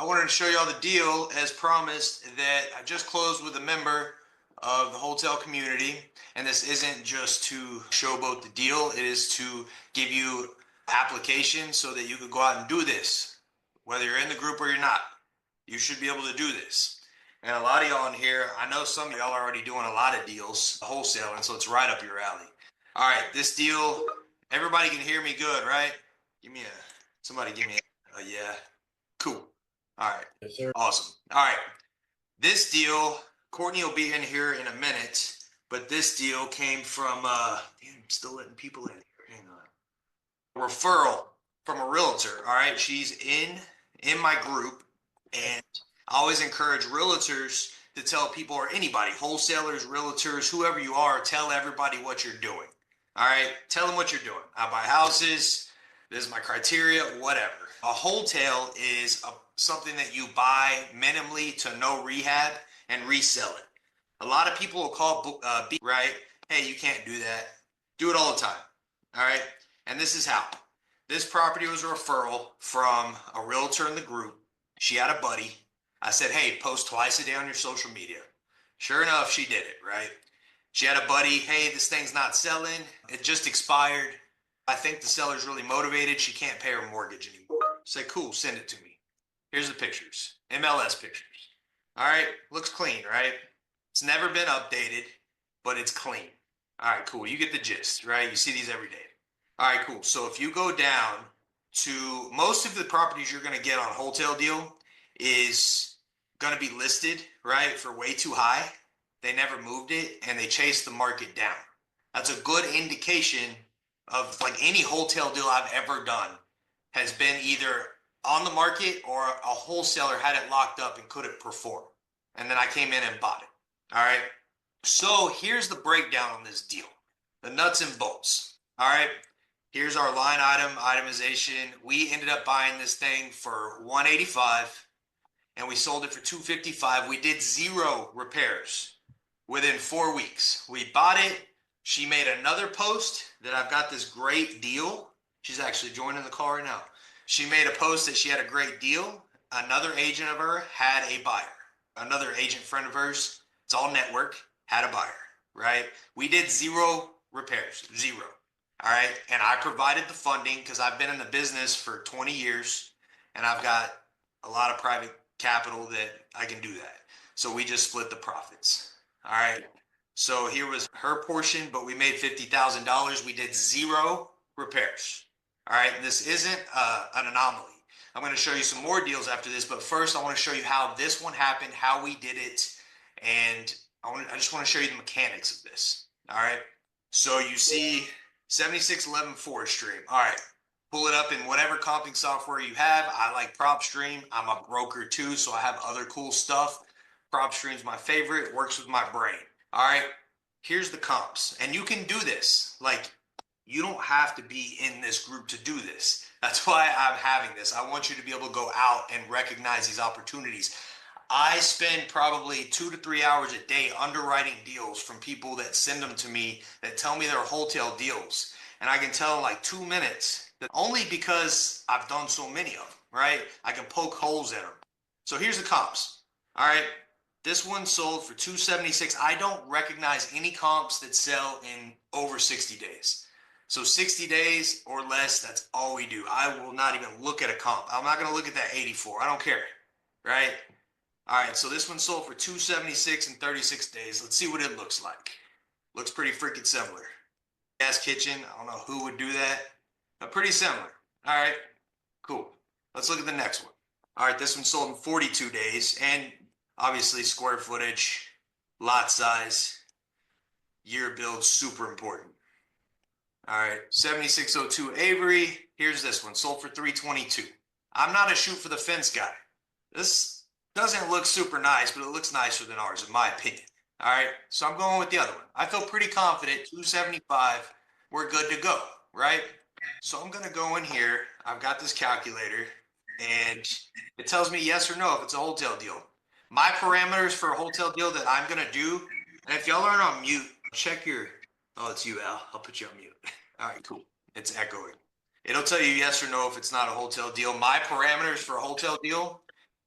I wanted to show y'all the deal as promised that I just closed with a member of the Wholetail community. And this isn't just to showboat the deal, it is to give you application so that you could go out and do this. Whether you're in the group or you're not, you should be able to do this. And a lot of y'all in here, I know some of y'all are already doing a lot of deals, wholesale, and so it's right up your alley. All right, this deal, everybody can hear me good, right? Somebody give me a yeah. Cool. All right. Yes, sir. Awesome. All right. This deal, Courtney will be in here in a minute, but this deal came from, damn, I'm still letting people in here. Hang on. Referral from a realtor. All right. She's in my group, and I always encourage realtors to tell people, or anybody, wholesalers, realtors, whoever you are, tell everybody what you're doing. All right. Tell them what you're doing. I buy houses. This is my criteria, whatever. A wholetail is something that you buy minimally to no rehab and resell it. A lot of people will call right? Hey, you can't do that. Do it all the time. All right. And this is how. This property was a referral from a realtor in the group. She had a buddy. I said, hey, post twice a day on your social media. Sure enough, she did it, right? She had a buddy. Hey, this thing's not selling. It just expired. I think the seller's really motivated. She can't pay her mortgage anymore. Say, cool, send it to me. Here's the pictures. MLS pictures. All right, looks clean, right? It's never been updated, but it's clean. All right, cool. You get the gist, right? You see these every day. All right, cool. So if you go down to most of the properties you're going to get on Wholetail deal is going to be listed, right, for way too high. They never moved it, and they chased the market down. That's a good indication of like any wholesale deal I've ever done has been either on the market or a wholesaler had it locked up and couldn't perform. And then I came in and bought it. All right. So here's the breakdown on this deal. The nuts and bolts. All right. Here's our line item itemization. We ended up buying this thing for $185 and we sold it for $255. We did 0 repairs within 4 weeks. We bought it. She made another post that I've got this great deal. She's actually joining the call right now. She made a post that she had a great deal. Another agent of her had a buyer. Another agent friend of hers, it's all network, had a buyer, right? We did 0 repairs, 0. All right. And I provided the funding because I've been in the business for 20 years and I've got a lot of private capital that I can do that. So we just split the profits. All right. So here was her portion, but we made $50,000. We did 0 repairs. All right. This isn't an anomaly. I'm going to show you some more deals after this, but first I want to show you how this one happened, how we did it, and I just want to show you the mechanics of this. All right. So you see 7611 Forestry. All right. Pull it up in whatever comping software you have. I like PropStream. I'm a broker too, so I have other cool stuff. PropStream's my favorite. It works with my brain. All right, here's the comps. And you can do this. Like, you don't have to be in this group to do this. That's why I'm having this. I want you to be able to go out and recognize these opportunities. I spend probably 2 to 3 hours a day underwriting deals from people that send them to me that tell me they're wholesale deals. And I can tell in like 2 minutes that only because I've done so many of them, right? I can poke holes in them. So here's the comps. All right. This one sold for $276. I don't recognize any comps that sell in over 60 days. So 60 days or less, that's all we do. I will not even look at a comp. I'm not going to look at that 84. I don't care, right? All right, so this one sold for $276 in 36 days. Let's see what it looks like. Looks pretty freaking similar. Gas kitchen, I don't know who would do that, but pretty similar. All right, cool. Let's look at the next one. All right, this one sold in 42 days, and obviously square footage, lot size, year build, super important. All right, 7602 Avery. Here's this one, sold for $322. I'm not a shoot for the fence guy. This doesn't look super nice, but it looks nicer than ours, in my opinion. All right, so I'm going with the other one. I feel pretty confident, 275, we're good to go, right? So I'm going to go in here. I've got this calculator, and it tells me yes or no if it's a wholesale deal. My parameters for a wholesale deal that I'm going to do, and if y'all aren't on mute, check your, oh, it's you, Al. I'll put you on mute. All right, cool. It's echoing. It'll tell you yes or no if it's not a wholesale deal. My parameters for a wholesale deal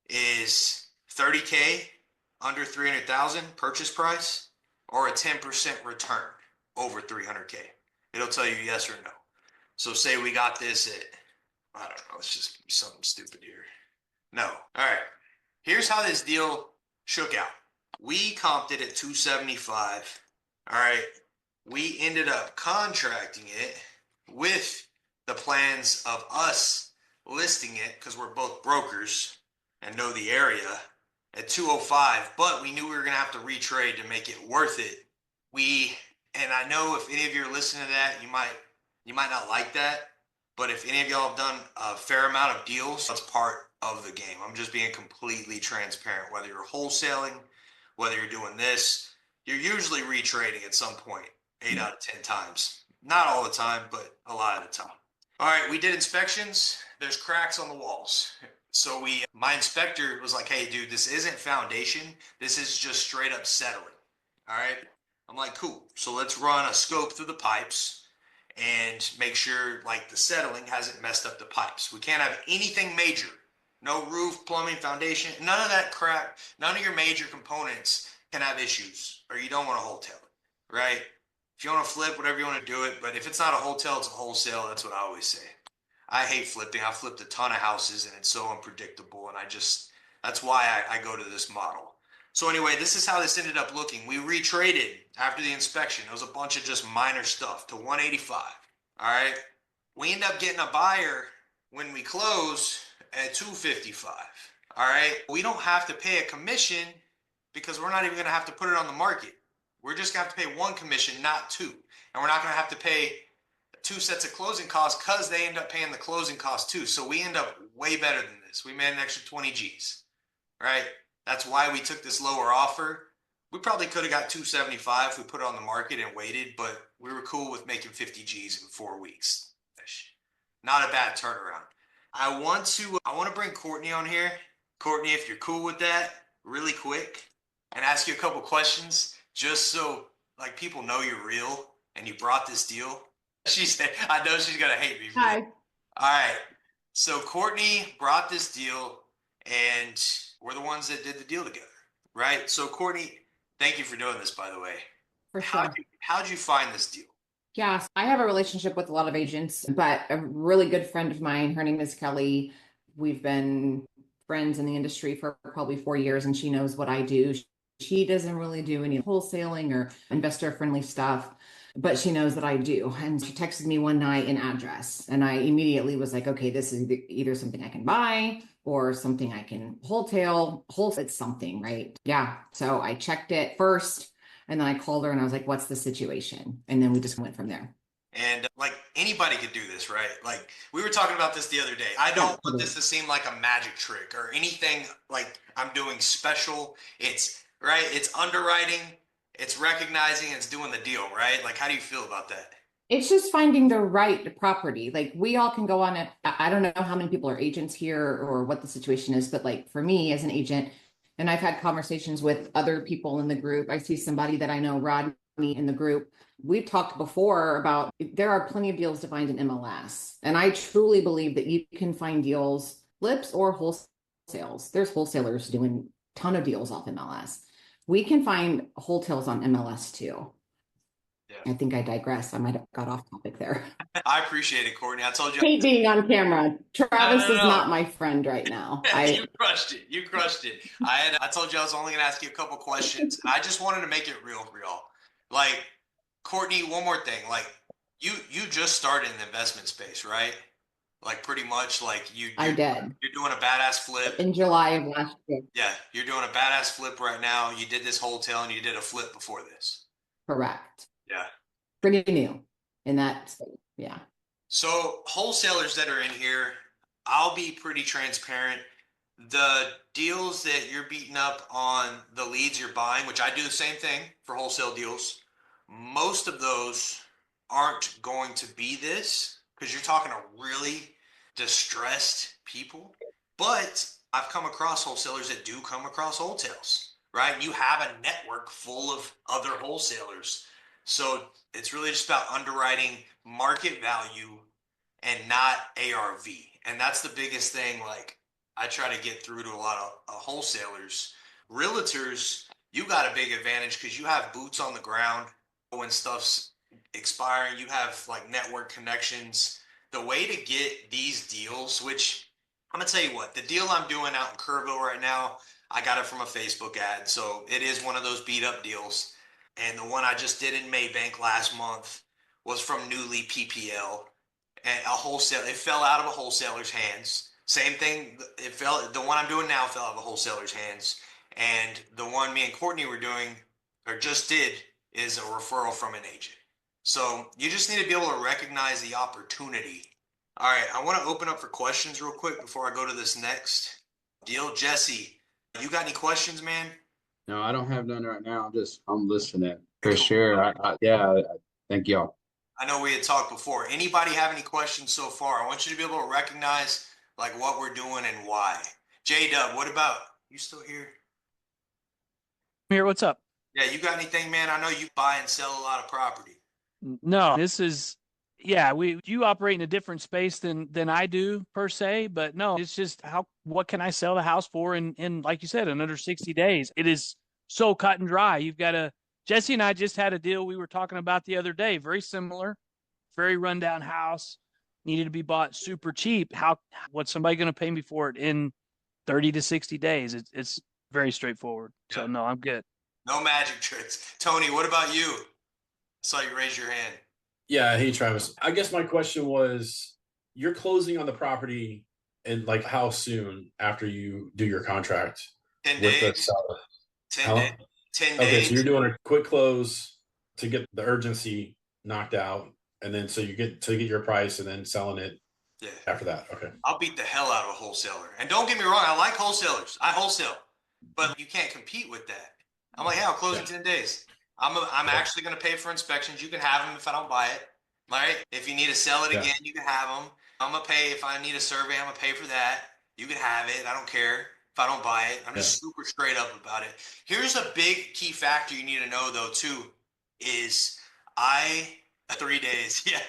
is 30K under 300,000 purchase price or a 10% return over 300K. It'll tell you yes or no. So say we got this at, I don't know, let's just be something stupid here. No. All right. Here's how this deal shook out. We comped it at 275. All right. We ended up contracting it with the plans of us listing it because we're both brokers and know the area at 205, but we knew we were going to have to retrade to make it worth it. And I know if any of you are listening to that, you might not like that, but if any of y'all have done a fair amount of deals, that's part of the game. I'm just being completely transparent. Whether you're wholesaling, whether you're doing this, you're usually retrading at some point, 8 out of 10 times. Not all the time, but a lot of the time. All right, we did inspections. There's cracks on the walls. So my inspector was like, hey, dude, this isn't foundation. This is just straight up settling. All right. I'm like, cool. So let's run a scope through the pipes and make sure like the settling hasn't messed up the pipes. We can't have anything major. No roof, plumbing, foundation, none of that crap. None of your major components can have issues or you don't want to wholetail it, right? If you want to flip, whatever you want to do it. But if it's not a wholetail, it's a wholesale. That's what I always say. I hate flipping. I've flipped a ton of houses and it's so unpredictable. And that's why I go to this model. So anyway, this is how this ended up looking. We retraded after the inspection. It was a bunch of just minor stuff to 185. All right. We end up getting a buyer when we close at 255. All right. We don't have to pay a commission because we're not even going to have to put it on the market. We're just going to have to pay one commission, not two. And we're not going to have to pay two sets of closing costs because they end up paying the closing costs too. So we end up way better than this. We made an extra 20 G's, right? That's why we took this lower offer. We probably could have got 275 if we put it on the market and waited, but we were cool with making 50 G's in 4 weeks. Not a bad turnaround. I want to bring Courtney on here. Courtney, if you're cool with that, really quick, and ask you a couple questions just so like people know you're real and you brought this deal. She said, I know she's gonna hate me for Hi. that. All right. So Courtney brought this deal and we're the ones that did the deal together, right? So Courtney, thank you for doing this, by the way. For sure. How'd you find this deal? Yes, I have a relationship with a lot of agents, but a really good friend of mine, her name is Kelly. We've been friends in the industry for probably 4 years, and she knows what I do. She doesn't really do any wholesaling or investor friendly stuff, but she knows that I do. And she texted me one night an address, and I immediately was like, okay, this is either something I can buy or something I can wholesale. It's something, right? Yeah. So I checked it first. And then I called her and I was like, what's the situation? And then we just went from there. And like anybody could do this, right? Like we were talking about this the other day. I don't want this to seem like a magic trick or anything like I'm doing special. It's right. It's underwriting. It's recognizing. It's doing the deal, right? Like, how do you feel about that? It's just finding the right property. Like we all can go on it. I don't know how many people are agents here or what the situation is, but like for me as an agent, and I've had conversations with other people in the group. I see somebody that I know, Rodney, in the group. We've talked before about there are plenty of deals to find in MLS. And I truly believe that you can find deals, flips or wholesales. There's wholesalers doing a ton of deals off MLS. We can find wholesales on MLS too. Yeah. I think I digress. I might have got off topic there. I appreciate it, Courtney. I told you. Hate being on camera. Travis No. is not my friend right now. You crushed it. You crushed it. I told you I was only gonna ask you a couple questions. I just wanted to make it real for y'all. Like, Courtney, one more thing. Like, you just started in the investment space, right? Like pretty much like I did you're doing a badass flip. in July of last year. Yeah, you're doing a badass flip right now. You did this wholetail and you did a flip before this. Correct. Yeah. Pretty new in that space. Yeah. So wholesalers that are in here, I'll be pretty transparent. The deals that you're beating up on the leads you're buying, which I do the same thing for wholesale deals, most of those aren't going to be this because you're talking to really distressed people. But I've come across wholesalers that do come across wholesales, right? You have a network full of other wholesalers. So it's really just about underwriting market value and not ARV. And that's the biggest thing. Like, I try to get through to a lot of wholesalers. Realtors, you got a big advantage because you have boots on the ground when stuff's expiring. You have like network connections. The way to get these deals, which I'm gonna tell you what, the deal I'm doing out in Kerrville right now, I got it from a Facebook ad, so it is one of those beat up deals. And the one I just did in Maybank last month was from Newly PPL, and a wholesale. It fell out of a wholesaler's hands. Same thing. It fell. The one I'm doing now fell out of a wholesaler's hands, and the one me and Courtney were doing or just did is a referral from an agent. So you just need to be able to recognize the opportunity. All right, I want to open up for questions real quick before I go to this next deal. Jesse, you got any questions, man? No, I don't have none right now. I'm listening Okay, for cool. sure. Thank y'all. I know we had talked before. Anybody have any questions so far? I want you to be able to recognize like what we're doing and why. J Dub, what about you still here? Here, what's up? Yeah, you got anything, man? I know you buy and sell a lot of property. No, this is yeah, you operate in a different space than I do per se, but no, it's just what can I sell the house for in like you said, in under 60 days. It is so cut and dry. You've got to Jesse and I just had a deal we were talking about the other day, very similar, very rundown house, needed to be bought super cheap. What's somebody going to pay me for it in 30 to 60 days? It's very straightforward. So Yeah. no, I'm good. No magic tricks. Tony, what about you? I saw you raise your hand. Yeah, hey Travis. I guess my question was, you're closing on the property and like how soon after you do your contract 10 with the days. seller? 10 How days. long? 10 Okay, so days. you're doing a quick close to get the urgency knocked out, and then so you get your price and then selling it Yeah. after that. Okay. I'll beat the hell out of a wholesaler. And don't get me wrong, I like wholesalers. I wholesale, but you can't compete with that. I'm like, hey, I'll close in Yeah. 10 days. I'm Yeah. actually going to pay for inspections. You can have them if I don't buy it. All right. If you need to sell it Yeah. again, you can have them. I'm going to pay if I need a survey. I'm going to pay for that. You can have it. I don't care if I don't buy it. I'm Yeah. just super straight up about it. Here's a big key factor you need to know though too, is 3 days. Yeah.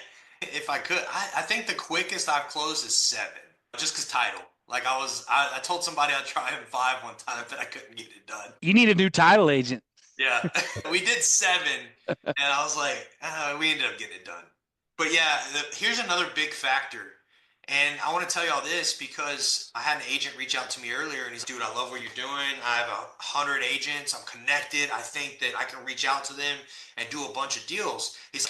If I could, I think the quickest I've closed is 7, just because title. Like I told somebody I'd try in 5 one time, but I couldn't get it done. You need a new title agent. Yeah, we did 7, and I was like, we ended up getting it done. But yeah, here's another big factor. And I want to tell y'all this because I had an agent reach out to me earlier and he's, dude, I love what you're doing. I have 100 agents. I'm connected. I think that I can reach out to them and do a bunch of deals. He's,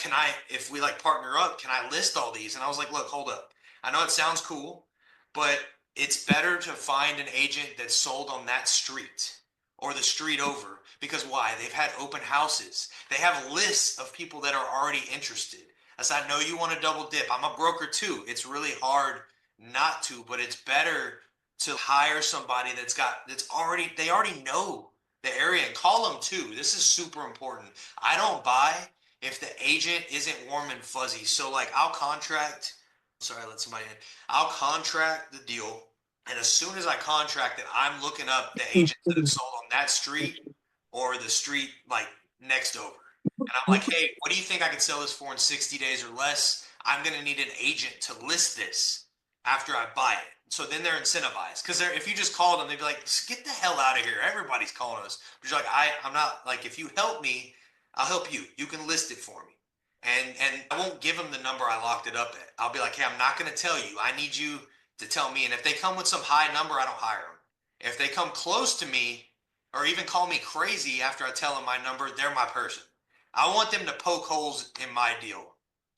if we like partner up, can I list all these? And I was like, look, hold up. I know it sounds cool, but it's better to find an agent that's sold on that street or the street over, because why? They've had open houses. They have lists of people that are already interested. As I know you want to double dip. I'm a broker too. It's really hard not to, but it's better to hire somebody they already know the area, and call them too. This is super important. I don't buy if the agent isn't warm and fuzzy. So like let somebody in. I'll contract the deal, and as soon as I contract it, I'm looking up the agents that have sold on that street or the street like next over. And I'm like, hey, what do you think I could sell this for in 60 days or less? I'm going to need an agent to list this after I buy it. So then they're incentivized. Because if you just called them, they'd be like, get the hell out of here. Everybody's calling us. But you're like, I'm not, like, if you help me, I'll help you. You can list it for me. And I won't give them the number I locked it up at. I'll be like, hey, I'm not going to tell you. I need you to tell me. And if they come with some high number, I don't hire them. If they come close to me or even call me crazy after I tell them my number, they're my person. I want them to poke holes in my deal.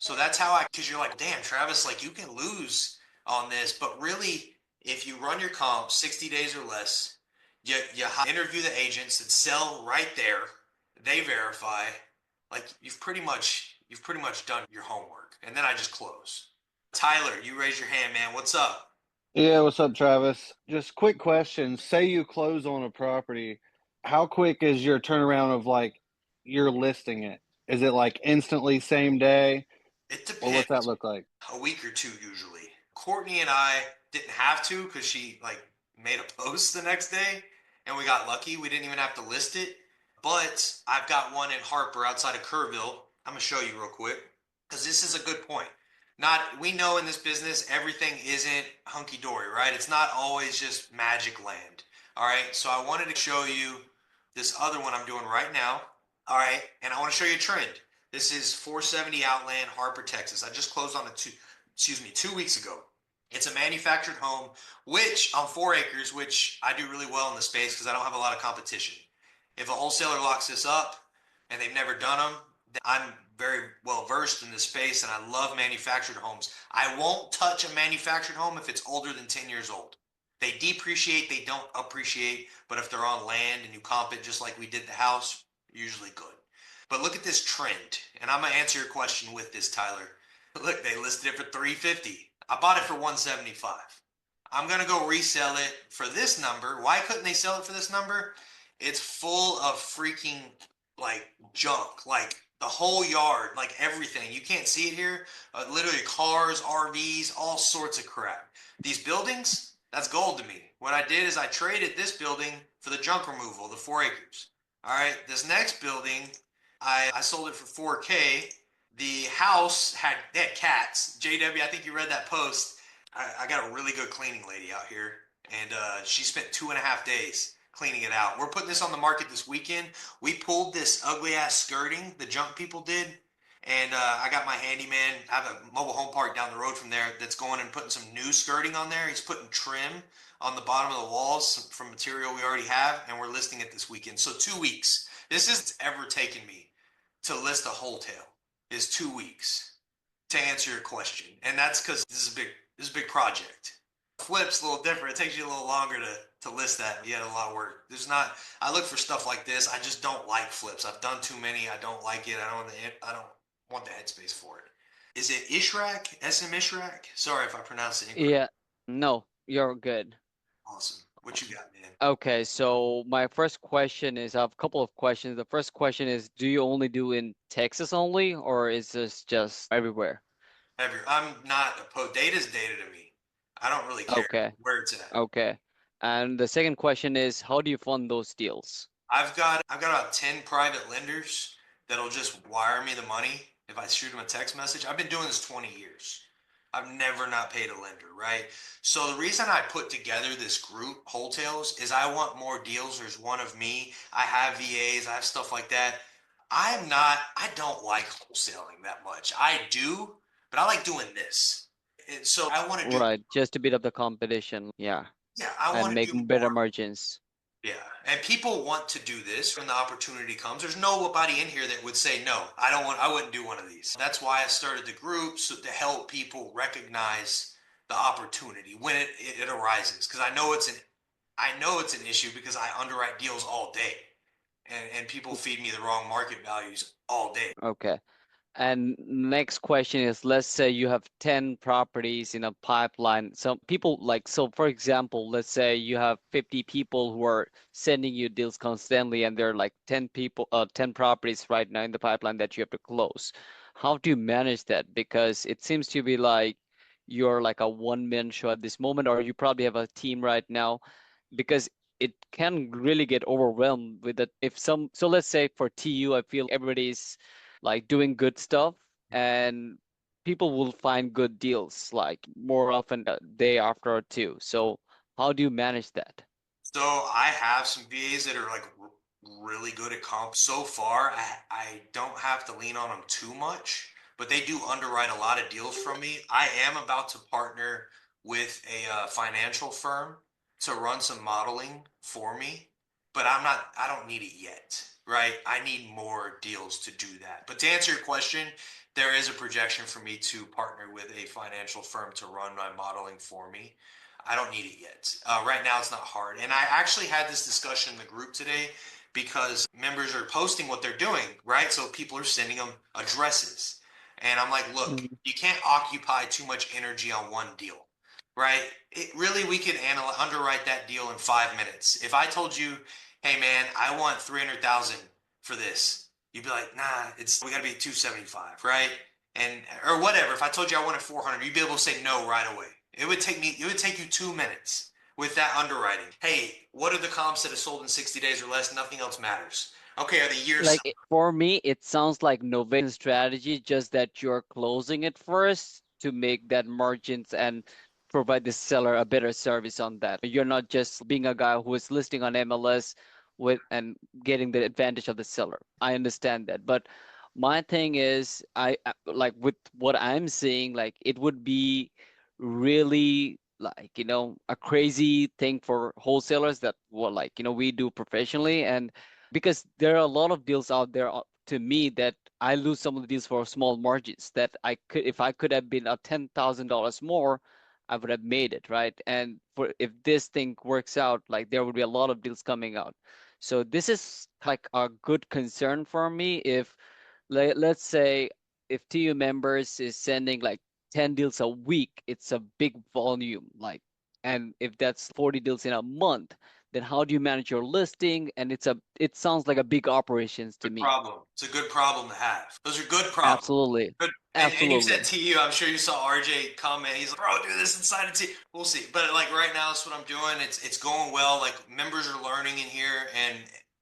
So that's how because you're like, damn, Travis, like you can lose on this. But really, if you run your comp 60 days or less, you interview the agents that sell right there, they verify, like you've pretty much done your homework. And then I just close. Tyler, you raise your hand, man. What's up? Yeah, what's up, Travis? Just quick question. Say you close on a property, how quick is your turnaround of like you're listing it? Is it like instantly same day, It or what's that depends. look like? A week or two usually. Courtney and I didn't have to because she like made a post the next day, and we got lucky. We didn't even have to list it. But I've got one in Harper outside of Kerrville. I'm gonna show you real quick because this is a good point. We know in this business, everything isn't hunky dory, right? It's not always just magic land. All right. So I wanted to show you this other one I'm doing right now. All right. And I want to show you a trend. This is 470 Outland, Harper, Texas. I just closed on it 2 weeks ago. It's a manufactured home, which on 4 acres, which I do really well in the space because I don't have a lot of competition. If a wholesaler locks this up and they've never done them, then I'm very well versed in this space and I love manufactured homes. I won't touch a manufactured home if it's older than 10 years old. They depreciate, they don't appreciate, but if they're on land and you comp it just like we did the house, usually good. But look at this trend, and I'm gonna answer your question with this, Tyler. Look, they listed it for 350. I bought it for 175. I'm gonna go resell it for this number. Why couldn't they sell it for this number? It's full of freaking like junk, like the whole yard, like everything. You can't see it here. Literally cars, RVs, all sorts of crap. These buildings, that's gold to me. What I did is I traded this building for the junk removal, the 4 acres. All right, this next building, I sold it for 4K. The house they had cats. JW, I think you read that post. I got a really good cleaning lady out here, and she spent 2.5 days cleaning it out. We're putting this on the market this weekend. We pulled this ugly ass skirting the junk people did, and I got my handyman. I have a mobile home park down the road from there that's going and putting some new skirting on there. He's putting trim on the bottom of the walls from material we already have, and we're listing it this weekend. So 2 weeks. This is ever taken me to list a Wholetail is 2 weeks to answer your question, and that's because this is a big project. Flip's a little different. It takes you a little longer to list that. You had a lot of work. I look for stuff like this. I just don't like flips. I've done too many. I don't like it. I don't want the headspace for it. Is it Ishrak? SM Ishrak? Sorry if I pronounced it incorrect. Yeah, no, you're good. Awesome. What you got, man? Okay, so my first question is, I have a couple of questions. The first question is, do you only do in Texas only, or is this just everywhere? I'm not opposed. Data's data to me. I don't really care Okay, where it's at. okay. And the second question is, how do you fund those deals? I've got about 10 private lenders that'll just wire me the money if I shoot them a text message. I've been doing this 20 years. I've never not paid a lender, right? So the reason I put together this group, Wholetails, is I want more deals. There's one of me. I have VAs, I have stuff like that. I don't like wholesaling that much. I do, but I like doing this. And so I want to do, Right, just to beat up the competition, yeah, yeah, I and want to make do better more. margins. Yeah, and people want to do this when the opportunity comes. There's nobody in here that would say no. I wouldn't do one of these. That's why I started the group so to help people recognize the opportunity when it arises. Because I know it's an issue because I underwrite deals all day, and people feed me the wrong market values all day. Okay. And next question is, let's say you have 10 properties in a pipeline. Some people so for example, let's say you have 50 people who are sending you deals constantly, and there are like 10 properties right now in the pipeline that you have to close. How do you manage that? Because it seems to be like you're like a one-man show at this moment, or you probably have a team right now, because it can really get overwhelmed with it. So let's say for TU, I feel everybody's like doing good stuff, and people will find good deals like more often a day after or two. So how do you manage that? So I have some VAs that are like really good at comp. So far, I don't have to lean on them too much, but they do underwrite a lot of deals from me. I am about to partner with a financial firm to run some modeling for me, but I don't need it yet, right? I need more deals to do that. But to answer your question, there is a projection for me to partner with a financial firm to run my modeling for me. I don't need it yet. Right now, it's not hard. And I actually had this discussion in the group today because members are posting what they're doing, right? So people are sending them addresses. And I'm like, look, Mhm. you can't occupy too much energy on one deal, right? We could underwrite that deal in 5 minutes. If I told you, hey man, I want 300,000 for this, you'd be like, nah, we gotta be at 275, right? And or whatever. If I told you I wanted 400, you'd be able to say no right away. It would take you 2 minutes with that underwriting. Hey, what are the comps that have sold in 60 days or less? Nothing else matters. Okay, are the years? For me, it sounds like novation strategy, just that you're closing it first to make that margins and provide the seller a better service on that. You're not just being a guy who is listing on MLS with and getting the advantage of the seller. I understand that, but my thing is, like with what I'm seeing, like it would be really like, a crazy thing for wholesalers that what like, we do professionally. And because there are a lot of deals out there to me that I lose some of the deals for small margins that I could, if I could have been a $10,000 more, I would have made it, right? And for if this thing works out, like there would be a lot of deals coming out. So this is like a good concern for me. If let's say if TU members is sending like 10 deals a week, it's a big volume. Like, and if that's 40 deals in a month, then how do you manage your listing? And it sounds like a big operations to Good me. problem. It's a good problem to have. Those are good problems. Absolutely. Good. And you said Absolutely. TU, I'm sure you saw RJ comment. He's like, bro, do this inside of TU. We'll see. But like right now, that's what I'm doing. It's going well. Like members are learning in here, and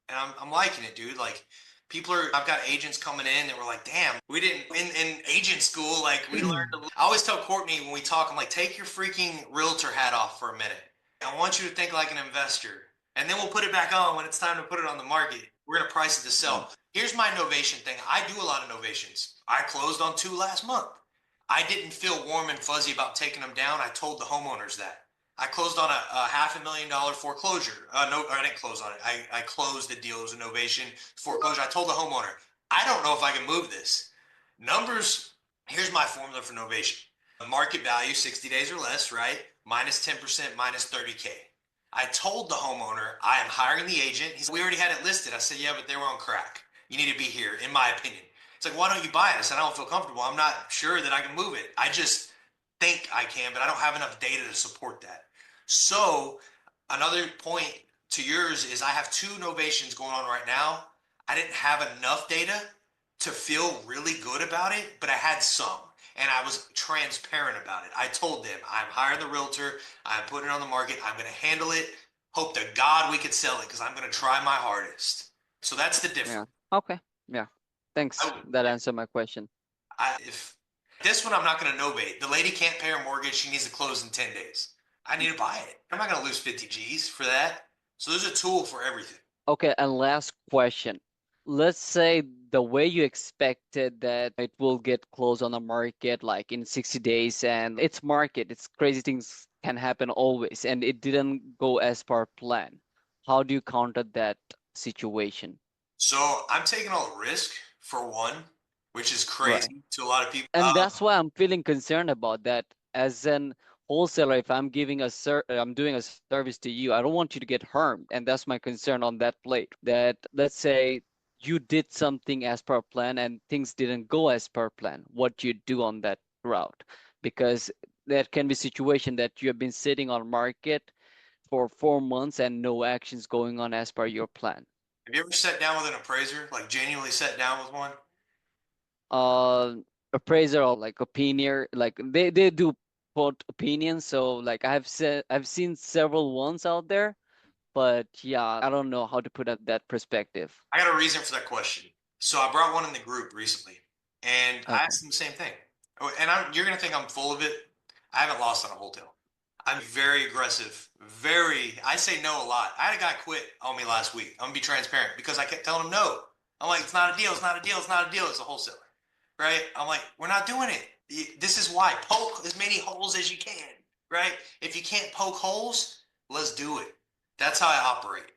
I'm liking it, dude. Like people are. I've got agents coming in that were like, damn, we didn't in agent school. Like we learned. I always tell Courtney when we talk, I'm like, take your freaking realtor hat off for a minute. I want you to think like an investor. And then we'll put it back on when it's time to put it on the market. We're going to price it to sell. Here's my novation thing. I do a lot of novations. I closed on 2 last month. I didn't feel warm and fuzzy about taking them down. I told the homeowners that. I closed on a $500,000 foreclosure. No, I didn't close on it. I closed the deal. It was a novation foreclosure. I told the homeowner, I don't know if I can move this. Numbers, here's my formula for novation. Market value, 60 days or less, right? Minus 10%, minus 30K. I told the homeowner, I am hiring the agent. He said, we already had it listed. I said, yeah, but they were on crack. You need to be here, in my opinion. It's like, why don't you buy it? I said, I don't feel comfortable. I'm not sure that I can move it. I just think I can, but I don't have enough data to support that. So another point to yours is I have 2 novations going on right now. I didn't have enough data to feel really good about it, but I had some. And I was transparent about it. I told them, I'm hiring the realtor. I'm putting it on the market. I'm going to handle it. Hope to God we could sell it because I'm going to try my hardest. So that's the difference. Yeah. Okay. Yeah. Thanks. That answered my question. If this one, I'm not going to novate. The lady can't pay her mortgage. She needs to close in 10 days. I need to buy it. I'm not going to lose 50 G's for that. So there's a tool for everything. Okay, and last question. Let's say the way you expected that it will get closed on the market like in 60 days, and it's market, it's crazy things can happen always, and it didn't go as per plan. How do you counter that situation? So I'm taking all the risk for one, which is Right. crazy to a lot of people. And that's why I'm feeling concerned about that. As an wholesaler, if I'm I'm doing a service to you, I don't want you to get harmed, and that's my concern on that plate. That let's say you did something as per plan and things didn't go as per plan. What you do on that route, because there can be situation that you have been sitting on market for 4 months and no actions going on as per your plan. Have you ever sat down with an appraiser, like genuinely sat down with one? Appraiser or like opinion, like they do quote opinions. So like I've seen several ones out there, but yeah, I don't know how to put up that perspective. I got a reason for that question. So I brought one in the group recently, and I Okay. asked them the same thing. Oh, and you're gonna think I'm full of it. I haven't lost on a Wholetail. I'm very aggressive. I say no a lot. I had a guy quit on me last week. I'm gonna be transparent because I kept telling him no. I'm like, it's not a deal. It's not a deal. It's not a deal. It's a wholesaler, right? I'm like, we're not doing it. This is why poke as many holes as you can, right? If you can't poke holes, let's do it. That's how I operate.